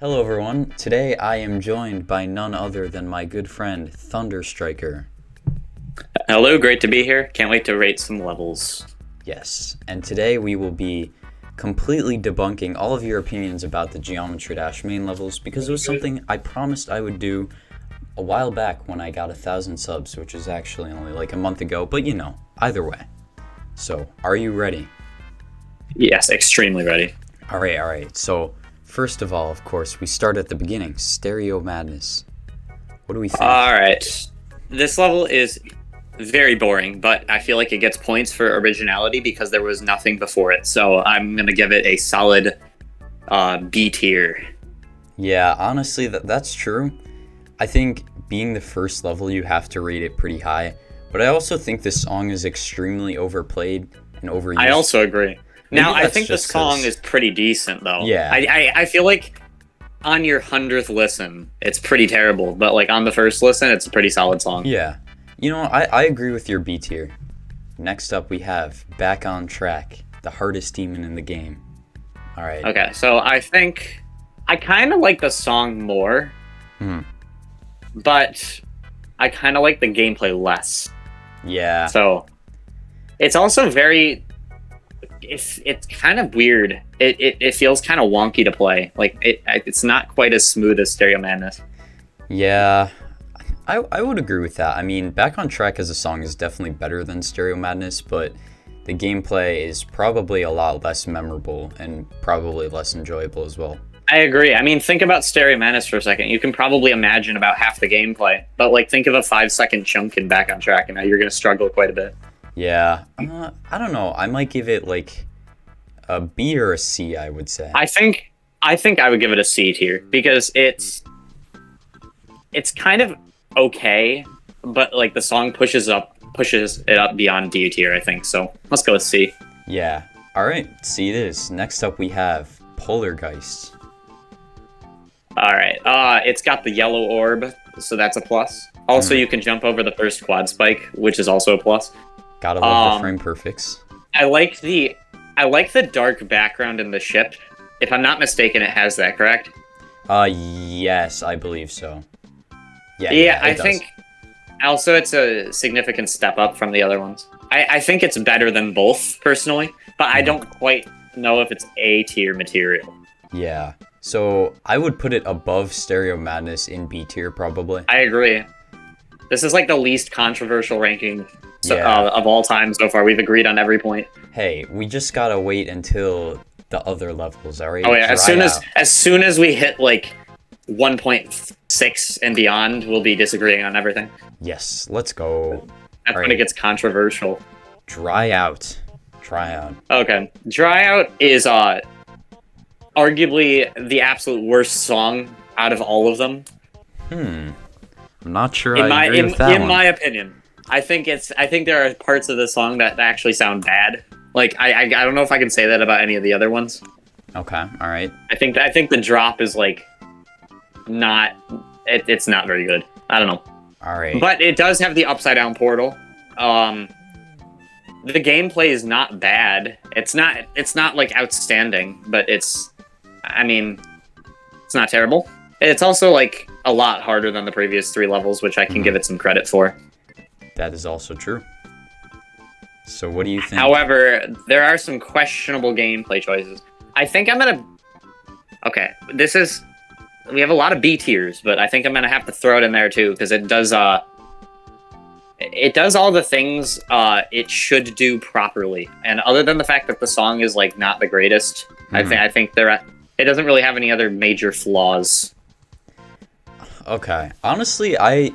Hello everyone, today I am joined by none other than my good friend Thunderstriker. Hello, great to be here. Can't wait to rate some levels. Yes, and today we will be completely debunking all of your opinions about the Geometry Dash main levels because it was something I promised I would do a while back when I got 1,000 subs, which is actually only like a month ago, but either way. So, are you ready? Yes, extremely ready. Alright, so first of all, of course, we start at the beginning, Stereo Madness. What do we think? All right. This level is very boring, but I feel like it gets points for originality because there was nothing before it. So I'm going to give it a solid B tier. Yeah, honestly, that's true. I think being the first level, you have to rate it pretty high. But I also think this song is extremely overplayed and overused. I also agree. Maybe Now, I that's think the just song 'cause- is pretty decent, though. Yeah. I feel like on your 100th listen, it's pretty terrible. But like on the first listen, it's a pretty solid song. Yeah. I agree with your B tier. Next up, we have Back on Track, the hardest demon in the game. All right. Okay, so I think I kind of like the song more, Hmm. but I kind of like the gameplay less. Yeah. So it's also very it's kind of weird. It feels kind of wonky to play. Like it's not quite as smooth as Stereo Madness. Yeah. I would agree with that. I mean, Back on Track as a song is definitely better than Stereo Madness, but the gameplay is probably a lot less memorable and probably less enjoyable as well. I agree. I mean, think about Stereo Madness for a second. You can probably imagine about half the gameplay, but like think of a 5-second chunk in Back on Track, and now you're going to struggle quite a bit. Yeah. I don't know. I might give it like a B or a C, I would say. I think I would give it a C tier because it's kind of okay, but like the song pushes it up beyond D tier, I think. So let's go with C. Yeah. All right. C it is. Next up, we have Polargeist. All right. It's got the yellow orb, so that's a plus. Also, you can jump over the first quad spike, which is also a plus. Gotta love the frame perfects. I like the dark background in the ship. If I'm not mistaken, it has that, correct? Yes, I believe so. Yeah, I it does. think also it's a significant step up from the other ones. I think it's better than both, personally, but I don't quite know if it's A tier material. Yeah. So I would put it above Stereo Madness in B tier, probably. I agree. This is like the least controversial ranking Yeah. of all time so far. We've agreed on every point. Hey, we just gotta wait until the other levels, alright? Oh yeah, as Dry soon out. as we hit like 1.6 and beyond, we'll be disagreeing on everything. Yes, let's go. That's when Alright. it gets controversial. Dry out. Try out. Okay, Dry Out is arguably the absolute worst song out of all of them. I'm not sure In I my agree with that in one. my opinion, I think there are parts of the song that actually sound bad. Like I don't know if I can say that about any of the other ones. Okay, alright. I think the drop is like not it's not very good. I don't know. Alright. But it does have the upside down portal. The gameplay is not bad. It's not like outstanding, but it's not terrible. It's also like a lot harder than the previous 3 levels, which I can give it some credit for. That is also true. So what do you think? However, there are some questionable gameplay choices. I think I'm gonna we have a lot of B tiers, but I think I'm gonna have to throw it in there too, because it does all the things it should do properly. And other than the fact that the song is like not the greatest, I think it doesn't really have any other major flaws. Okay. Honestly, I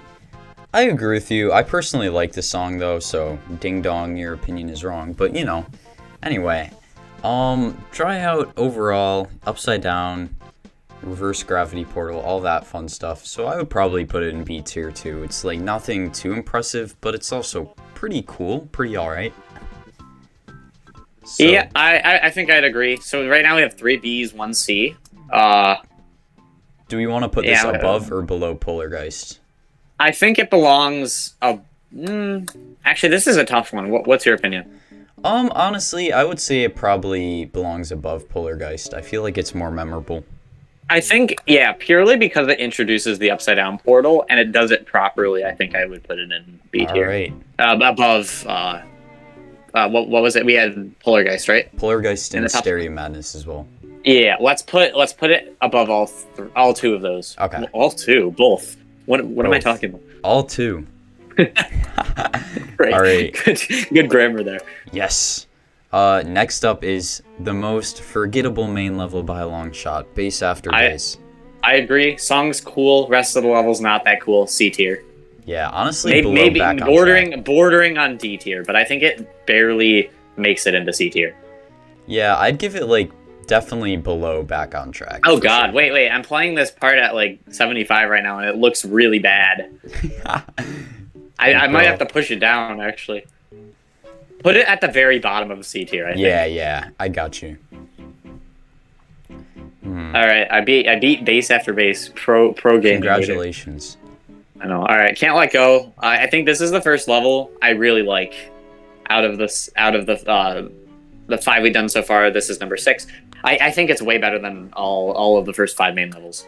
agree with you. I personally like this song though, so ding dong, your opinion is wrong. But anyway, Dry Out overall, Upside Down, Reverse Gravity Portal, all that fun stuff. So I would probably put it in B tier too. It's like nothing too impressive, but it's also pretty cool, pretty alright. So, Yeah, I think I'd agree. So right now we have 3 Bs, 1 C. do we want to put this Yeah, above or below Polargeist? I think it belongs. Actually, this is a tough one. What's your opinion? Honestly, I would say it probably belongs above Polargeist. I feel like it's more memorable. I think, yeah, purely because it introduces the upside down portal and it does it properly. I think I would put it in B All tier, right. above. What was it? We had Polargeist, right? Poltergeist In and the top. Stereo Madness as well. Yeah, let's put it above all two of those. Okay. All two, both. What am I Both. talking about? All two. Great. All right. Good grammar there. Yes. Next up is the most forgettable main level by a long shot. Bass after bass. I agree. Song's cool. Rest of the levels not that cool. C tier. Yeah, honestly, Maybe back on track. bordering on D tier, but I think it barely makes it into C tier. Yeah, I'd give it like definitely below back on track. Oh for God, sure. wait! I'm playing this part at like 75 right now, and it looks really bad. I might have to push it down actually. Put it at the very bottom of the C tier. I think. Yeah, I got you. All right, I beat base after base. Pro game. Congratulations. I know. All right, can't let go. I think this is the first level I really like. Out of the 5 we've done so far, this is number 6. I think it's way better than all of the first 5 main levels.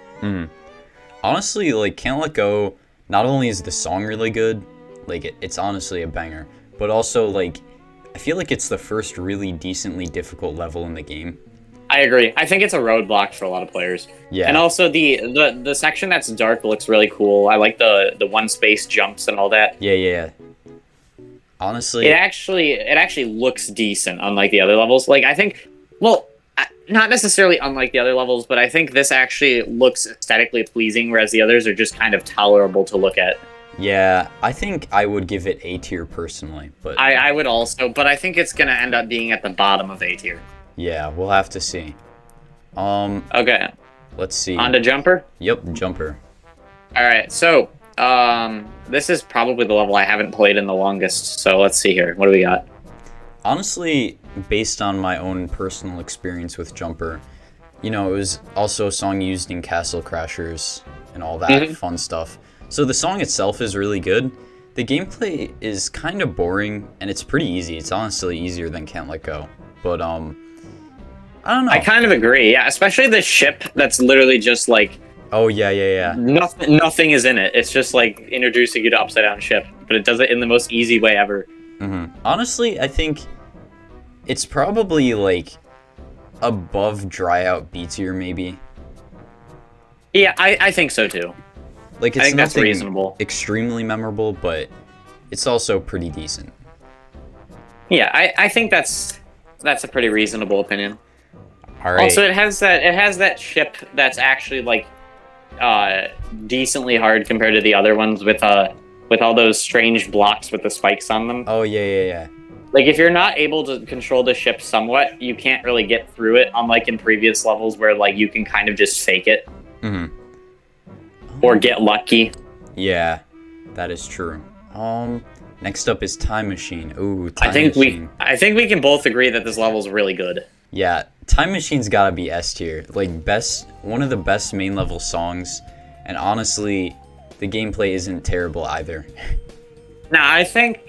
Honestly, like Can't Let Go, not only is the song really good, like it's honestly a banger, but also like I feel like it's the first really decently difficult level in the game. I agree. I think it's a roadblock for a lot of players. Yeah. And also the section that's dark looks really cool. I like the one space jumps and all that. Yeah. Honestly, It actually looks decent, unlike the other levels. Like I think, well, not necessarily unlike the other levels, but I think this actually looks aesthetically pleasing, whereas the others are just kind of tolerable to look at. yeah, I think I would give it A tier personally, but I would also, but I think it's gonna end up being at the bottom of A tier. yeah, we'll have to see. Okay, Let's see. on to Jumper. Yep, Jumper. All right, so this is probably the level I haven't played in the longest. So let's see here. What do we got? Honestly, based on my own personal experience with Jumper, you know, it was also a song used in Castle Crashers and all that fun stuff. So the song itself is really good. The gameplay is kind of boring, and it's pretty easy. It's honestly easier than Can't Let Go. But, I don't know. I kind of agree. Yeah, especially the ship that's literally just like Oh, yeah. nothing is in it. It's just like introducing you to Upside Down Ship, but it does it in the most easy way ever. Honestly, I think it's probably, like, above Dry Out B tier, maybe. Yeah, I think so too. Like, I it's think that's nothing reasonable. extremely memorable, but it's also pretty decent. Yeah, I think that's a pretty reasonable opinion. All right. Also, it has that ship that's actually like decently hard compared to the other ones with all those strange blocks with the spikes on them. Oh, yeah. Like if you're not able to control the ship somewhat, you can't really get through it, unlike in previous levels where like you can kind of just fake it or get lucky. Yeah, that is true. Next up is Time Machine. Ooh, Time Machine. I think we can both agree that this level is really good. Yeah, Time Machine's gotta be S tier. Like one of the best main level songs, and honestly, the gameplay isn't terrible either. Now, I think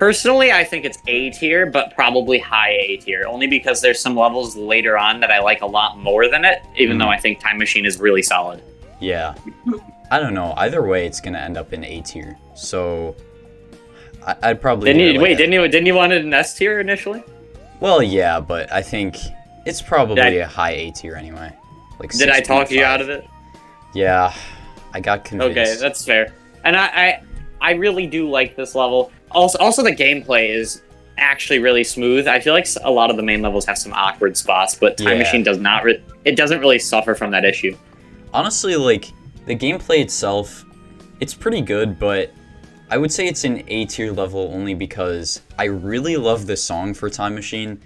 it's A tier, but probably high A tier, only because there's some levels later on that I like a lot more than it, even though I think Time Machine is really solid. Yeah, I don't know. Either way, it's gonna end up in A tier. So, I'd probably didn't you want it in S tier initially? Well, yeah, but I think it's probably a high A tier anyway. Like, did I talk you 6.5. out of it? Yeah, I got convinced. Okay, that's fair. And I really do like this level. Also, the gameplay is actually really smooth. I feel like a lot of the main levels have some awkward spots, but Time Machine does not. It doesn't really suffer from that issue. Honestly, like, the gameplay itself, it's pretty good, but I would say it's an A tier level only because I really love the song for Time Machine,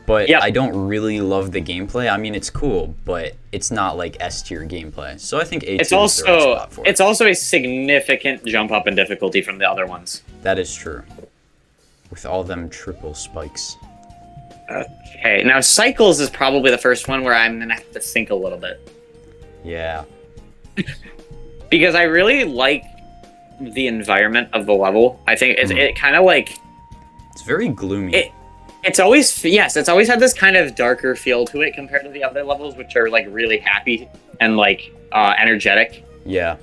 but I don't really love the gameplay. I mean, it's cool, but it's not like S tier gameplay. So I think A tier is the right spot for it. It's also a significant jump up in difficulty from the other ones. That is true. With all them triple spikes. Okay, now Cycles is probably the first one where I'm gonna have to think a little bit. Yeah. Because I really like the environment of the level. I think it kind of like It's very gloomy. it's always had this kind of darker feel to it compared to the other levels, which are like really happy and like energetic. Yeah.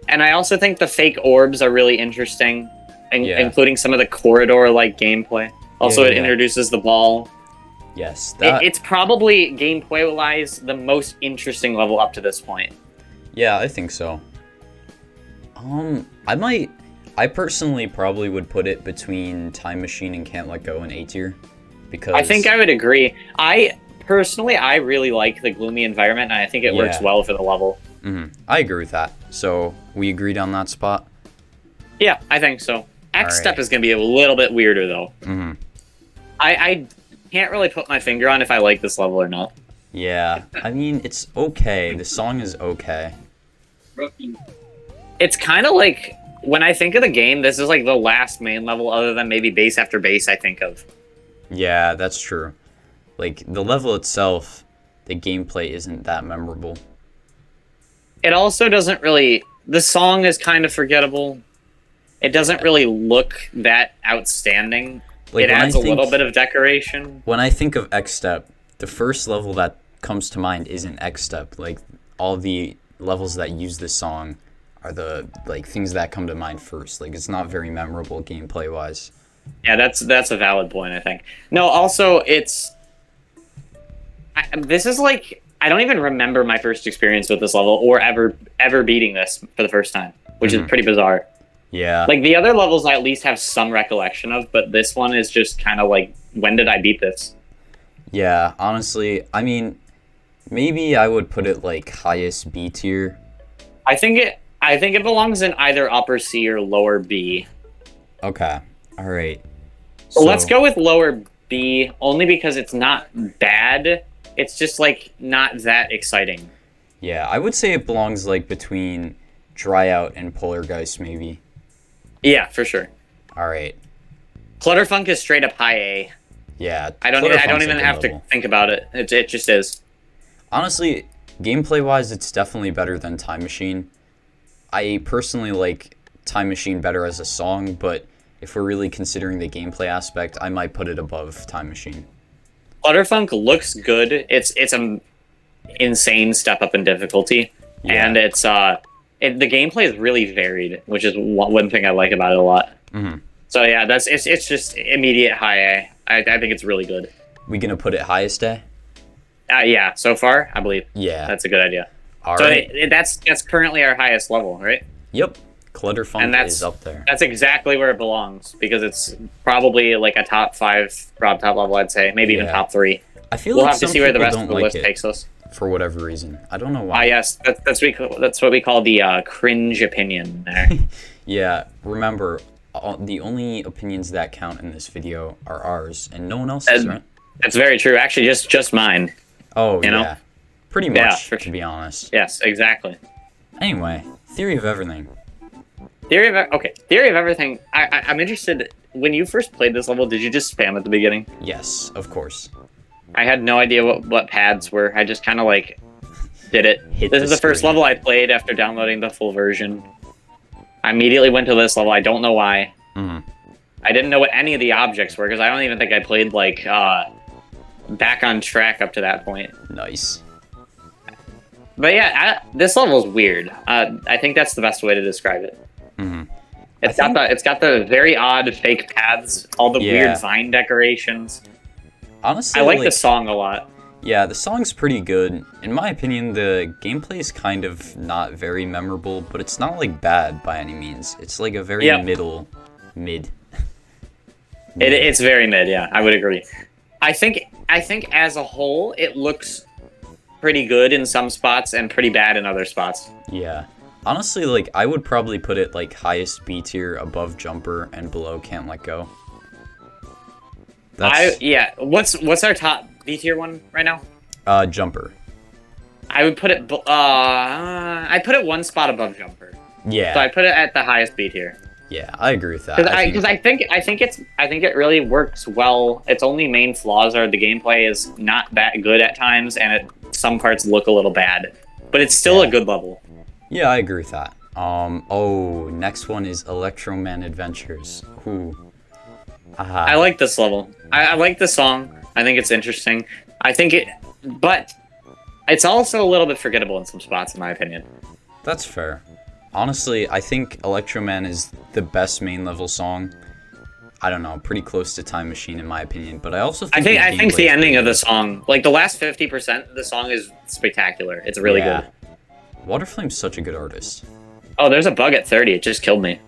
And I also think the fake orbs are really interesting, Yeah. including some of the corridor-like gameplay. Also, it yeah. introduces the ball. Yes. That. It's probably gameplay-wise the most interesting level up to this point. Yeah, I think so. I personally probably would put it between Time Machine and Can't Let Go in A tier, because I think I would agree. I really like the gloomy environment, and I think it works Yeah. well for the level. I agree with that. So we agreed on that spot. Yeah, I think so. X Alright. Step is going to be a little bit weirder, though. Mm-hmm. I can't really put my finger on if I like this level or not. Yeah, I mean, it's okay. The song is okay. It's kind of like, when I think of the game, this is like the last main level other than maybe base after base I think of. Yeah, that's true. Like, the level itself, the gameplay isn't that memorable. It also doesn't really... The song is kind of forgettable. It doesn't really look that outstanding. Like, It when I adds a think- little bit of decoration. When I think of X Step, the first level that comes to mind isn't X Step. Like, all the levels that use this song are the, like, things that come to mind first. Like, it's not very memorable gameplay-wise. Yeah, that's a valid point, I think. No, also, this is like... I don't even remember my first experience with this level or ever beating this for the first time, which is pretty bizarre. Yeah. Like, the other levels I at least have some recollection of, but this one is just kind of like, when did I beat this? Yeah, honestly, I mean, maybe I would put it, like, highest B tier. I think it belongs in either upper C or lower B. Okay. All right. So let's go with lower B, only because it's not bad. It's just, like, not that exciting. Yeah, I would say it belongs, like, between Dryout and Polargeist, maybe. Yeah, for sure. All right. Clutterfunk is straight up high A. Yeah. I don't Clutterfunk's even a good have level. to think about it. It just is. Honestly, gameplay-wise, it's definitely better than Time Machine. I personally like Time Machine better as a song, but if we're really considering the gameplay aspect, I might put it above Time Machine. Clutterfunk looks good. It's an insane step up in difficulty, Yeah. and the gameplay is really varied, which is one thing I like about it a lot. Mm-hmm. So yeah, it's just immediate high A. I think it's really good. We gonna put it highest A? Yeah, so far I believe Yeah. that's a good idea. All So right. that's currently our highest level, right? Yep. Clutterfunk And that's- is up there. That's exactly where it belongs because it's probably like a top 5 Rob top level, I'd say, maybe even Yeah. top 3. I feel We'll like have to some see where the people rest don't of the like list it takes us. for whatever reason. I don't know why. Yes, that's what we call the cringe opinion there. Yeah, remember, the only opinions that count in this video are ours, and no one else's, right? That's very true. Actually, just mine. Oh, you know? yeah. Pretty much, Yeah, for to sure. be honest. Yes, exactly. Anyway, Theory of Everything. Theory of everything. I'm interested. When you first played this level, did you just spam at the beginning? Yes, of course. I had no idea what pads were. I just kind of like did it. Hit This the is the first screen. level I played after downloading the full version. I immediately went to this level. I don't know why. Mhm. I didn't know what any of the objects were because I don't even think I played like back on track up to that point. Nice. But yeah, this level is weird. I think that's the best way to describe it. Mhm. It's I got the very odd fake paths, all the Yeah. weird vine decorations. Honestly, I like the song a lot. Yeah, the song's pretty good. In my opinion, the gameplay is kind of not very memorable, but it's not, like, bad by any means. It's, like, a very Yep. mid. It's very mid, yeah, I would agree. I think as a whole, it looks pretty good in some spots and pretty bad in other spots. Yeah. Honestly, like, I would probably put it, like, highest B tier, above Jumper, and below Can't Let Go. What's our top B tier one right now? Jumper. I would put it I put it one spot above Jumper. Yeah. So I put it at the highest B tier. Yeah, I agree with that. Because I think it really works well. Its only main flaws are the gameplay is not that good at times, and some parts look a little bad. But it's still a good level. Yeah, I agree with that. Next one is Electroman Adventures. Ooh. I like this level. I like the song. I think it's interesting. But it's also a little bit forgettable in some spots, in my opinion. That's fair. Honestly, I think Electroman is the best main level song. I don't know, pretty close to Time Machine in my opinion, but I also think I think the ending of the song, like the last 50% of the song, is spectacular. It's really good. Waterflame's such a good artist. Oh, there's a bug at 30. It just killed me.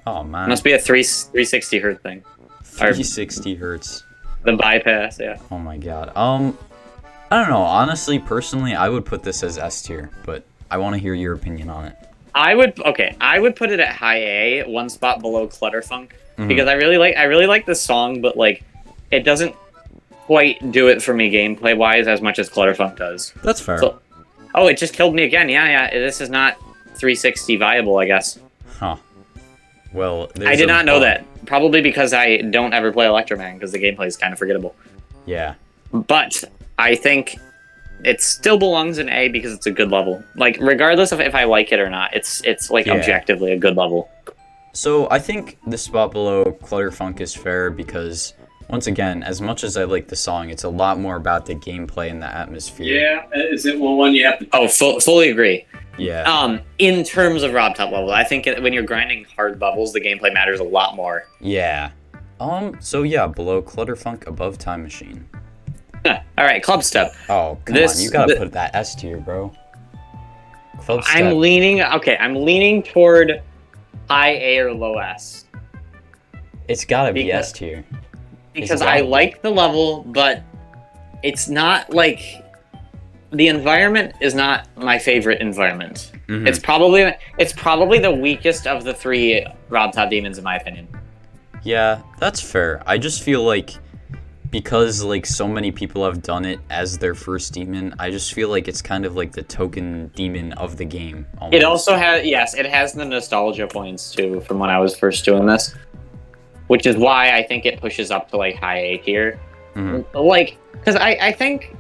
Oh man. Must be a 360 hertz thing. 360 hertz. The bypass, yeah. Oh my god. I don't know. Honestly, personally, I would put this as S tier, but I want to hear your opinion on it. I would put it at high A, one spot below Clutterfunk, Mhm. because I really like the song, but like it doesn't quite do it for me gameplay wise as much as Clutterfunk does. That's fair. So, oh, it just killed me again. Yeah. This is not 360 viable, I guess. Huh. Well, I did not know that. Probably because I don't ever play Electroman because the gameplay is kind of forgettable. Yeah. But I think it still belongs in A because it's a good level. Like regardless of if I like it or not, it's like objectively a good level. So I think the spot below Clutterfunk is fair because once again, as much as I like the song, it's a lot more about the gameplay and the atmosphere. Yeah, is it one you have to? Oh, fully agree. Yeah. In terms of Rob Top level, I think when you're grinding hard levels, the gameplay matters a lot more. Yeah. So yeah, below Clutterfunk, above Time Machine. All right, Club Step. Oh, come on, you gotta put that S tier, bro. Club Step. I'm leaning toward high A or low S. It's gotta be S tier. Because I like the level, but it's not like the environment is not my favorite environment. Mhm. It's probably the weakest of the three Rob Top demons in my opinion. Yeah, that's fair. I just feel like because like so many people have done it as their first demon, I just feel like it's kind of like the token demon of the game. Almost. It also has the nostalgia points too from when I was first doing this, which is why I think it pushes up to like high A tier. Mhm. Like, because I think,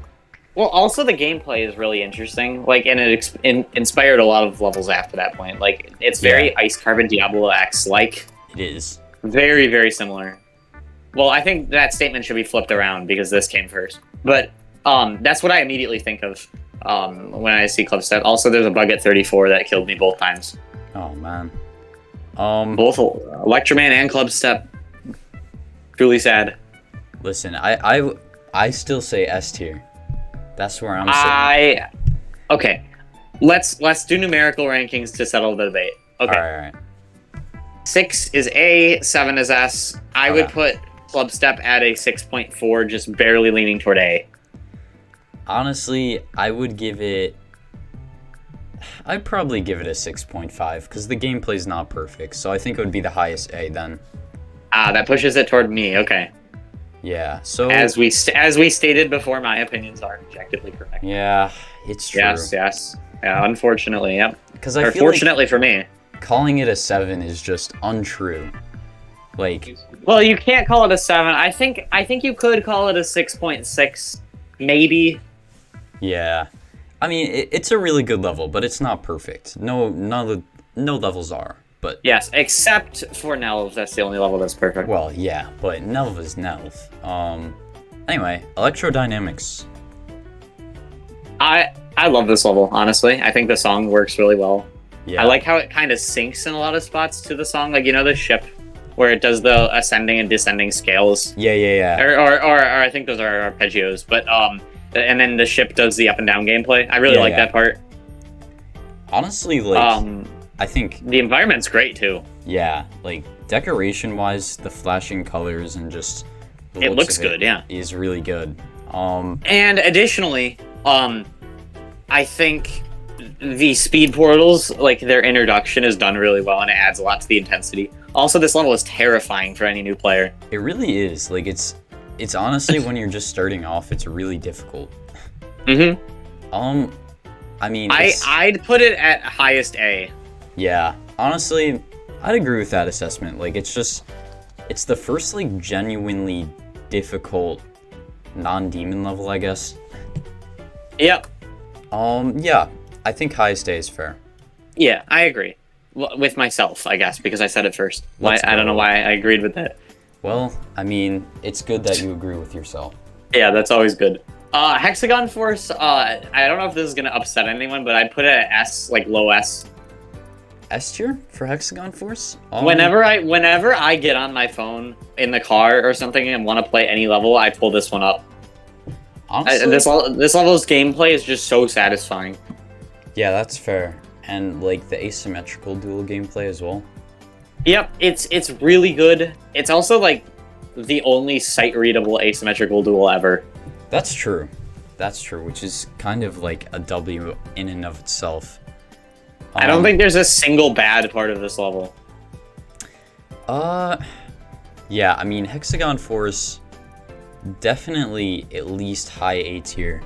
well, also the gameplay is really interesting. Like, and it inspired a lot of levels after that point. Like, it's very Ice Carbon Diablo X like. It is. Very, very similar. Well, I think that statement should be flipped around because this came first. But that's what I immediately think of when I see Club Step. Also, there's a bug at 34 that killed me both times. Oh man. Both Electroman and Club Step. Truly sad. Listen, I still say S tier. That's where I'm sitting. Okay. Let's do numerical rankings to settle the debate. Okay. All right. 6 is A, 7 is S. I would put Club Step at a 6.4, just barely leaning toward A. Honestly, I'd probably give it a 6.5 because the gameplay's not perfect. So I think it would be the highest A then. That pushes it toward me. Okay. Yeah. So as we stated before, my opinions are objectively correct. Yeah, it's true. Yes. Yeah, unfortunately, yep. Because I feel fortunately for me. Calling it a 7 is just untrue. Like, well, you can't call it a 7. I think you could call it a 6.6, maybe. Yeah, I mean it's a really good level, but it's not perfect. No levels are. But yes, except for Nelv, that's the only level that's perfect. Well, yeah, but Nelv is Nelv. Anyway, Electrodynamics. I love this level, honestly. I think the song works really well. Yeah. I like how it kind of syncs in a lot of spots to the song. Like, you know, the ship where it does the ascending and descending scales. Yeah. Or I think those are arpeggios. But and then the ship does the up and down gameplay. I really like that part. Honestly, like I think the environment's great too. Yeah, like decoration wise, the flashing colors and just it looks good. Yeah, is really good. And additionally, I think the speed portals, like their introduction, is done really well, and it adds a lot to the intensity. Also, this level is terrifying for any new player. It really is. Like it's honestly when you're just starting off, it's really difficult. Mm-hmm. I mean, I'd put it at highest A. Yeah, honestly, I'd agree with that assessment. Like it's the first like genuinely difficult non-demon level, I guess. Yep. Yeah, I think highest A is fair. Yeah, I agree. With myself, I guess, because I said it first. I don't know why I agreed with that. Well, I mean, it's good that you agree with yourself. Yeah, that's always good. Hexagon Force, I don't know if this is gonna upset anyone, but I'd put it at S, like low S. S tier for Hexagon Force? Whenever I get on my phone in the car or something and want to play any level, I pull this one up. Honestly, This level's gameplay is just so satisfying. yeah, that's fair. And like the asymmetrical duel gameplay as well. Yep, it's really good. It's also like the only sight readable asymmetrical duel ever. That's true. That's true, which is kind of like a W in and of itself. I don't think there's a single bad part of this level. Yeah, I mean, Hexagon Force, definitely at least high A tier.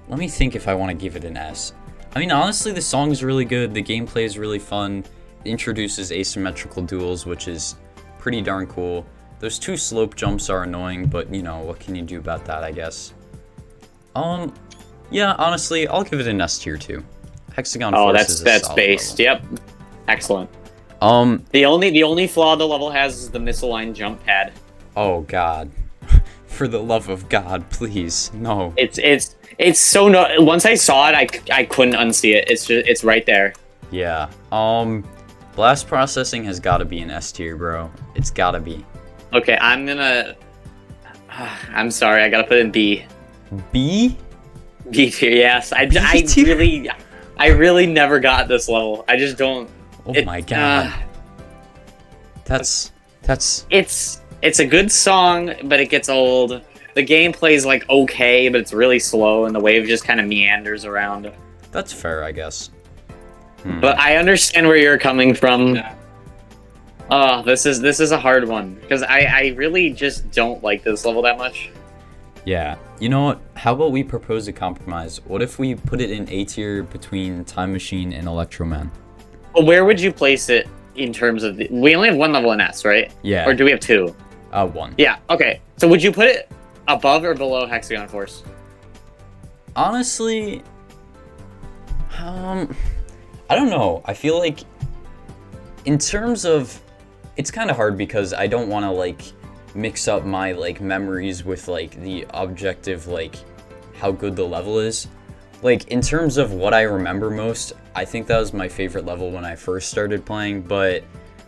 Let me think if I want to give it an S. I mean, honestly, the song is really good, the gameplay is really fun, it introduces asymmetrical duels, which is pretty darn cool. Those 2 slope jumps are annoying, but, you know, what can you do about that, I guess? Yeah, honestly, I'll give it an S tier too. Hexagon Force is a that's solid based. level. Yep, excellent. Um, The only flaw the level has is the misaligned jump pad. oh god. For the love of God, please, no. It's so no. Once I saw it, I couldn't unsee it. It's right there. Yeah. Blast processing has got to be an S tier, bro. It's got to be. Okay, I'm gonna. I'm sorry, I gotta put in B. B? B tier. Yes, B tier? I really never got this level. I just don't. Oh my god. That's. It's a good song, but it gets old. The gameplay's like okay, but it's really slow, and the wave just kind of meanders around. That's fair, I guess. But I understand where you're coming from. Oh, this is a hard one because I really just don't like this level that much. Yeah. You know what? How about we propose a compromise? What if we put it in A tier between Time Machine and Electroman? Well, where would you place it in terms of we only have one level in S, right? Yeah. Or do we have 2? 1. Yeah. Okay. So would you put it above or below Hexagon Force? Honestly, I don't know. I feel like in terms of, it's kind of hard because I don't want to like mix up my like memories with like the objective like how good the level is. Like in terms of what I remember most, I think that was my favorite level when I first started playing, but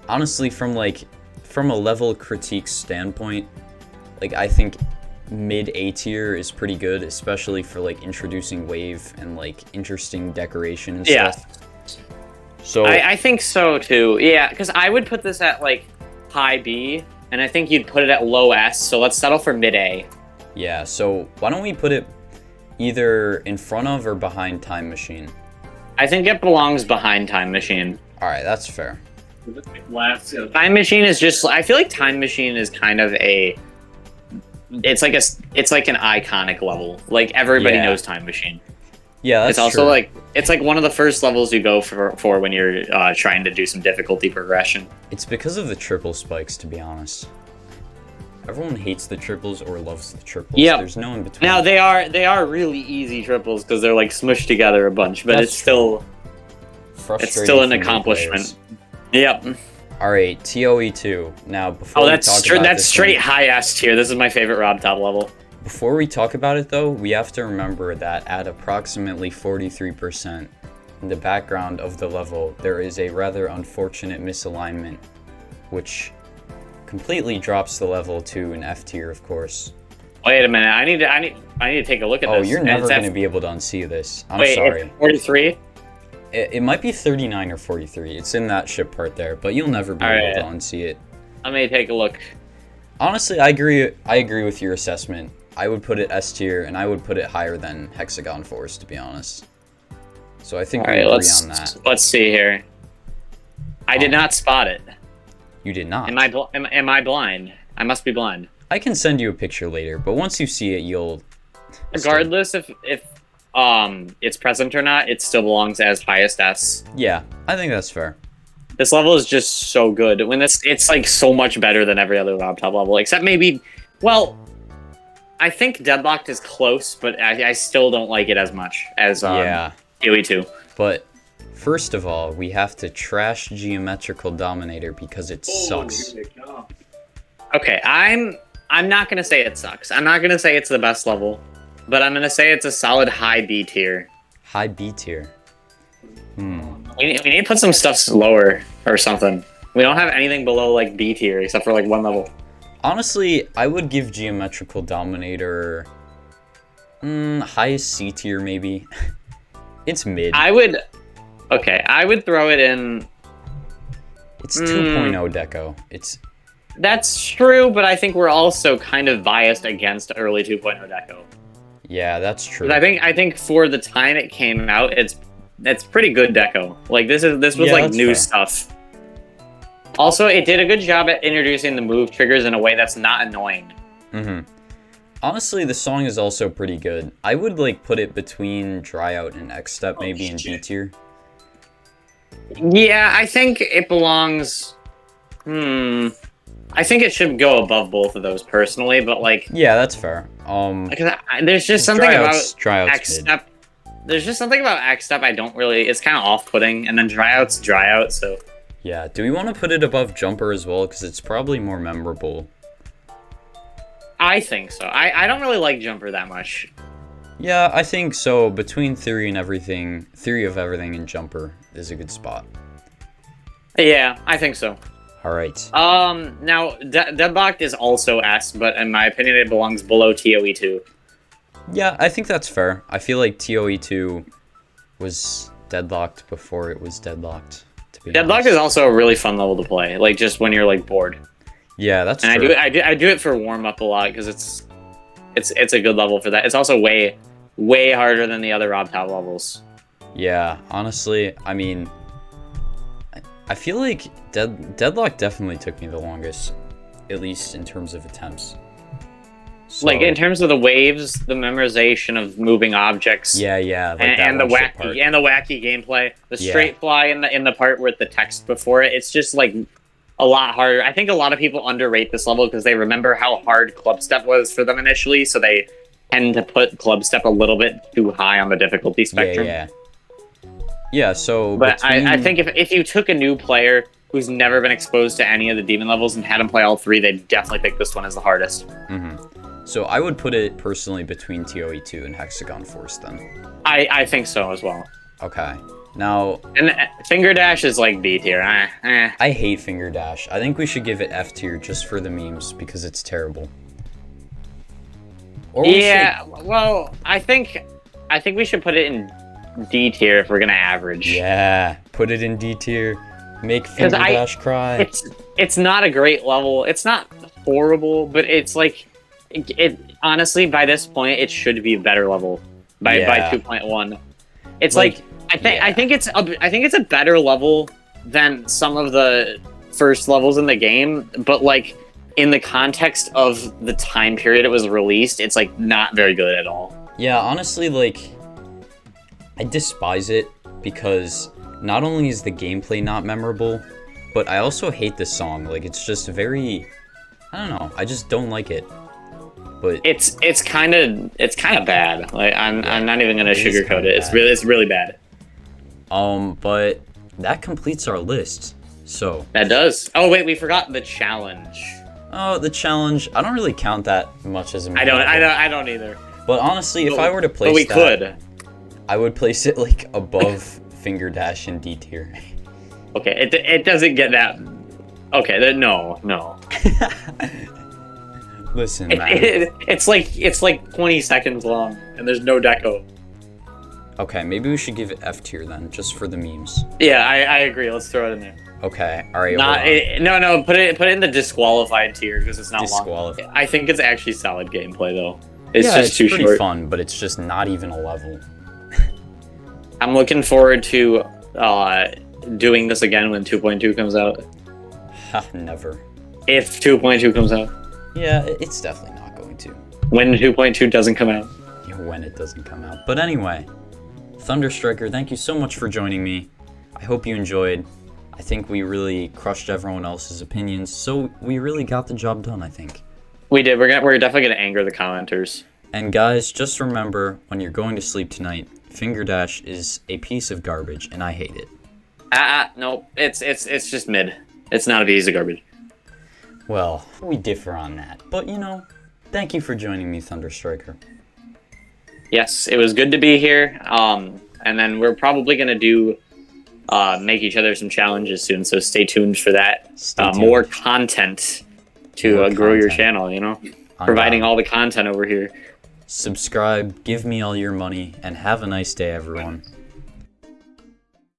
honestly from a level critique standpoint, like I think mid A tier is pretty good, especially for like introducing wave and like interesting decoration and stuff. So I think so too. Yeah, because I would put this at like high B, and I think you'd put it at low S. So let's settle for mid A. yeah, so why don't we put it either in front of or behind Time Machine? I think it belongs behind Time Machine. All right, that's fair. Last, Time Machine is just. I feel like Time Machine is kind of a. It's like an iconic level. Like everybody Yeah. knows Time Machine. Yeah, that's It's also true. like it's like one of the first levels you go for when you're trying to do some difficulty progression. It's because of the triple spikes, to be honest. Everyone hates the triples or loves the triples. Yep. There's no in between. Now they are really easy triples because they're like smushed together a bunch, but That's it's still frustrating an for new accomplishment. players. Yep. All right, TOE2. Now, before Oh, we that's talk straight. about That's this straight one- high S tier. This is my favorite Rob Top level. Before we talk about it, though, we have to remember that at approximately 43%, in the background of the level, there is a rather unfortunate misalignment, which completely drops the level to an F tier, of course. Wait a minute. I need to take a look at Oh, this. you're And never it's going at- to be able to unsee this. I'm Wait, sorry. it's 43. It might be 39 or 43. It's in that ship part there, but you'll never be Alright. able to unsee it. Let me take a look. Honestly, I agree with your assessment. I would put it S tier, and I would put it higher than Hexagon Force, to be honest. So I think All we right, agree on that. let's see here. I did not spot it. You did not. Am I blind? I must be blind. I can send you a picture later, but once you see it, you'll. Regardless if it's present or not, it still belongs as highest S. Yeah, I think that's fair. This level is just so good. When it's like so much better than every other Rob Top level, except maybe, well, I think Deadlocked is close, but I still don't like it as much as Yeah, TOE2. but first of all, we have to trash Geometrical Dominator because it sucks. Okay, I'm not gonna say it sucks. I'm not gonna say it's the best level, but I'm gonna say it's a solid high B tier. High B tier. We need to put some stuff lower or something. We don't have anything below like B tier except for like one level. Honestly, I would give Geometrical Dominator highest C tier maybe. It's mid. I would throw it in. It's 2.0 Deco. That's true, but I think we're also kind of biased against early 2.0 Deco. Yeah, that's true. 'Cause I think for the time it came out, it's pretty good Deco. Like this was Yeah, like that's new fair. stuff. Also, it did a good job at introducing the move triggers in a way that's not annoying. Honestly, the song is also pretty good. I would like put it between Dry Out and X Step maybe in B tier. Yeah, I think it belongs. I think it should go above both of those personally, but like, Yeah, that's fair. because there's just something Dry Out's X mid. Step. There's just something about X Step I don't really. It's kind of off-putting, and then Dry Out's Dry Out. So Yeah, do we want to put it above Jumper as well? Because it's probably more memorable. I think so. I don't really like Jumper that much. Yeah, I think so. Between Theory of Everything and Jumper is a good spot. Yeah, I think so. All right. Now Deadlocked is also S, but in my opinion, it belongs below TOE2. Yeah, I think that's fair. I feel like TOE2 was deadlocked before it was deadlocked. To be Deadlocked honest. is also a really fun level to play. Like just when you're like bored. Yeah, that's And true. I do it for warm up a lot because it's a good level for that. It's also way harder than the other Rob Top levels. Yeah, honestly, I mean, I feel like Deadlock definitely took me the longest, at least in terms of attempts. So, Like in terms of the waves, the memorization of moving objects, yeah, like that and the one-shot part. wacky gameplay, the Yeah. straight fly in the part with the text before it. It's just like a lot harder. I think a lot of people underrate this level because they remember how hard Club Step was for them initially, so they tend to put Club Step a little bit too high on the difficulty spectrum. Yeah, so But I between- think if you took a new player who's never been exposed to any of the demon levels and had him play all three, they'd definitely pick this one as the hardest. So I would put it personally between TOE2 and Hexagon Force then. I think so as well. Okay. Now, And Finger Dash is like B tier. I hate Finger Dash. I think we should give it F tier just for the memes because it's terrible. Or we Yeah, well, I think we should put it in D tier if we're gonna average. should- yeah, put it in D tier. Make Finger Dash cry. It's not a great level. It's not horrible, but it's like it honestly by this point it should be a better level by Yeah. 2.1. It's Like, like I yeah. think it's a better level than some of the first levels in the game, but like in the context of the time period it was released, it's like not very good at all. Yeah, honestly, like, I despise it because not only is the gameplay not memorable, but I also hate this song. Like, it's just very, I don't know, I just don't like it. But It's kind of bad. Like I'm not even gonna It is sugarcoat kinda it. bad. It's really bad. but that completes our list. So, That does. Oh wait, we forgot the challenge. the challenge, I don't really count that much as a I don't either. But honestly, if But- I were to place But we that, could. I would place it like above Finger Dash in D tier. Okay, it doesn't get that. Okay, no. Listen, man. It's like 20 seconds long, and there's no deco. Okay, maybe we should give it F tier then, just for the memes. Yeah, I agree. Let's throw it in there. Okay, all right. Not hold on. no. Put it in the disqualified tier because it's not long. Disqualified. I think it's actually solid gameplay though. It's Yeah, just too pretty short. fun, but it's just not even a level. I'm looking forward to doing this again when 2.2 comes out. Ha, never. If 2.2 comes out. Yeah, it's definitely not going to. When 2.2 doesn't come out. Yeah, when it doesn't come out. But anyway, Thunderstriker, thank you so much for joining me. I hope you enjoyed. I think we really crushed everyone else's opinions, so we really got the job done, I think. We did. We're definitely gonna anger the commenters. And guys, just remember, when you're going to sleep tonight, Finger Dash is a piece of garbage, and I hate it. No, it's just mid. It's not a piece of garbage. Well, we differ on that. But, you know, thank you for joining me, Thunderstriker. Yes, it was good to be here. And then we're probably gonna do make each other some challenges soon. So stay tuned for that. Stay tuned. More content to More grow your content. channel. You know, I'm providing down. all the content over here. Subscribe, give me all your money, and have a nice day, everyone.